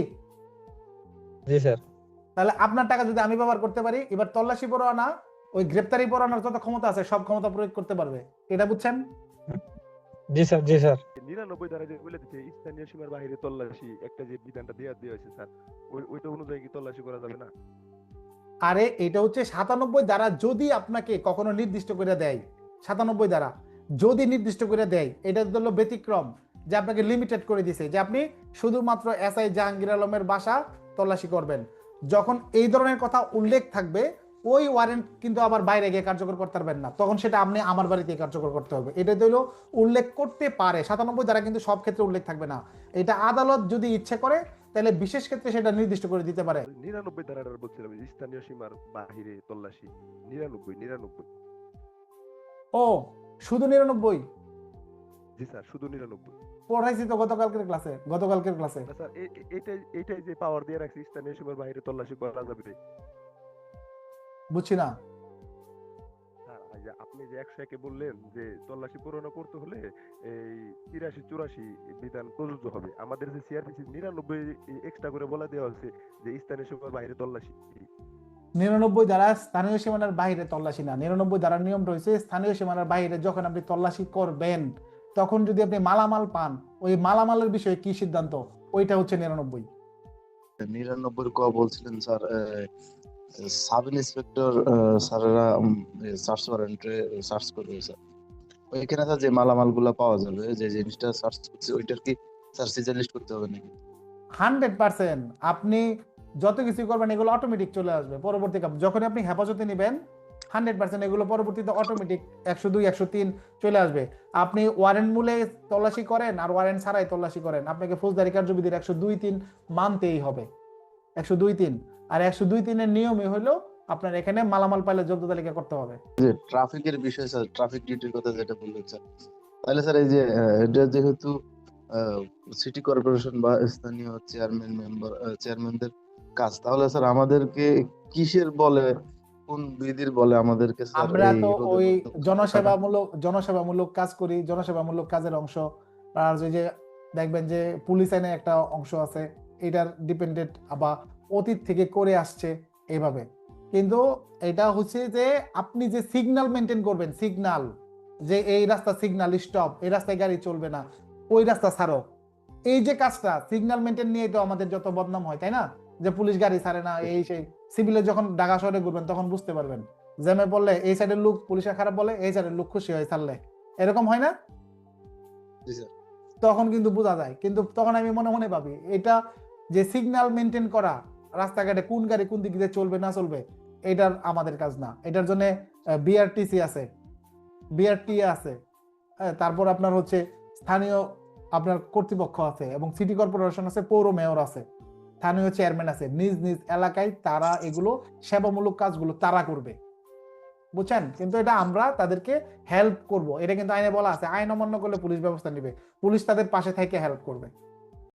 জি স্যার। তাহলে আপনার টাকা যদি আমি ব্যবহার করতে পারি, এবার তল্লাশি পরোয়ানা ওই গ্রেপ্তারি পরোয়ানার যত ক্ষমতা আছে সব ক্ষমতা প্রয়োগ করতে পারবে। এটা বুঝছেন? জি স্যার। জি স্যার। 99 ধারা যে বলে দিচ্ছে স্থানীয় সীমার বাইরে তল্লাশি, একটা যে বিধানটা দেওয়া হয়েছে স্যার, ওইটা অনুযায়ী কি তল্লাশি করা যাবে না? আরে এটা হচ্ছে 97 দ্বারা যদি আপনাকে কখনো নির্দিষ্ট করে দেয়, 97 দ্বারা যদি নির্দিষ্ট করে দেয়, এটা হলো ব্যতিক্রম, যে আপনাকে লিমিটেড করে দিছে যে আপনি শুধুমাত্র এসআই জাহাঙ্গীর আলমের বাসা তল্লাশি করবেন। যখন এই ধরনের কথা উল্লেখ থাকবে, ওই ওয়ারেন্ট কিন্তু আবার বাইরে গিয়ে কার্যকর করতে পারবেন না, তখন সেটা আপনি আমার বাড়িতে কার্যকর করতে হবে। এটা হলো উল্লেখ করতে পারে, 97 দ্বারা কিন্তু সব ক্ষেত্রে উল্লেখ থাকবে না। এটা আদালত যদি ইচ্ছে করে তাহলে বিশেষ ক্ষেত্রে সেটা নির্দিষ্ট করে দিতে পারে। 99 ধারাটা বলছিলাম, স্থানীয় সীমার বাহিরে তল্লাশি। 99। ও শুধু 99? জি স্যার, শুধু 99। পড়াইছি তো গতকালকের ক্লাসে। না স্যার, এইটাই যে পাওয়ার দিয়ে রাখছে স্থানীয় সীমার বাইরে তল্লাশি করা যাবে। বুঝছি না। স্যার, এই যে আপনি যে 101-এ বললেন যে তল্লাশি পরোয়ানা করতে হলে এই 83-84 বিধান প্রযোজ্য হবে, আমাদের যে সিআরপিসি 99 এক্সট্রা করে বলা দেওয়া হচ্ছে যে স্থানীয় সীমার বাইরে তল্লাশি। 99 দ্বারা স্থানীয় সীমানার বাইরে তল্লাশি না, 99 দ্বারা নিয়ম রয়েছে স্থানীয় সীমানার বাইরে যখন আপনি তল্লাশি করবেন তখন যদি আপনি মালামাল পান, ওই মালামালের বিষয়ে কি সিদ্ধান্ত, ওইটা হচ্ছে 99। 99 ক বলছিলেন স্যার, সাব ইন্সপেক্টর স্যারেরা সার্চ ওয়ারেন্টে সার্চ করবে স্যার, ওইখানে স্যার যে মালামাল গুলা পাওয়া যাবে, যে জিনিসটা সার্চ করছে ওইটার কি স্যার সিজন লিস্ট করতে হবে নাকি? 100% আপনি যত কিছু করবেন এগুলো অটোমেটিক চলে আসবে পরবর্তী যখন আপনি হেফাজতে নেবেন, 100% এগুলো পরবর্তীতে অটোমেটিক 102 103 চলে আসবে। আপনি ওয়ারেন্ট মূলে তল্লাশি করেন আর ওয়ারেন্ট ছাড়াই তল্লাশি করেন, আপনাকে ফৌজদারি কার্যবিধির 102(3) মানতেই হবে। 102(3) আর 102(3) এর নিয়মই হলো আপনার এখানে মালামাল পাইলে জব্দ তালিকা করতে হবে। যে ট্রাফিকের বিষয় স্যার, ট্রাফিক ডিউটির কথা যেটা বললেন স্যার, তাহলে স্যার এই যে এটা যেহেতু সিটি কর্পোরেশন বা স্থানীয় চেয়ারম্যানদের কাজ, তাহলে স্যার আমাদেরকে কিসের বলে, কোন বিধির বলে আমাদেরকে স্যার আমরা এই তো রোদের ওই মধ্যে জনসেবামূলক কাজ করি, জনসেবামূলক কাজের অংশ। আর যে দেখবেন যে পুলিশ আইনে একটা অংশ আছে, এটার ডিপেন্ডেন্ট বা অতীত থেকে করে আসছে এইভাবে। কিন্তু এটা হচ্ছে যে আপনি যে সিগন্যাল মেনটেন করবেন, সিগন্যাল যে এই রাস্তা সিগন্যাল স্টপ, এই রাস্তায় গাড়ি চলবে না, ওই রাস্তা ছাড়ো, এই যে কাজটা সিগন্যাল মেনটেন নিয়ে তো আমাদের যত বদনাম হয়, তাই না? যে পুলিশ গাড়ি ছাড়ে না, এই সেই। সিভিলে যখন ঢাকা শহরে ঘুরবেন তখন বুঝতে পারবেন, জ্যামে পড়লে এই সাইডের লোক পুলিশের খারাপ বলে, এই সাইডের লোক খুশি হয় ছাড়লে, এরকম হয় না? জি স্যার। তখন কিন্তু বোঝা যায়। কিন্তু তখন আমি মনে মনে ভাবি, এটা যে সিগন্যাল মেনটেন করা, রাস্তাঘাটে কোন গাড়ি কোন দিক দিয়ে চলবে না চলবে, এটার আমাদের কাজ না। এটার জন্য বিআরটিসি আছে, বিআরটি আছে, তারপর আপনার হচ্ছে স্থানীয় আপনার কর্তৃপক্ষ আছে, এবং সিটি কর্পোরেশন আছে, পৌর মেয়র আছে, স্থানীয় চেয়ারম্যান আছে, নিজ নিজ এলাকায় তারা এগুলো সেবামূলক কাজগুলো তারা করবে, বুঝছেন? কিন্তু এটা আমরা তাদেরকে হেল্প করব, এটা কিন্তু আইনে বলা আছে, আইন অমান্য করলে পুলিশ ব্যবস্থা নেবে, পুলিশ তাদের পাশে থেকে হেল্প করবে।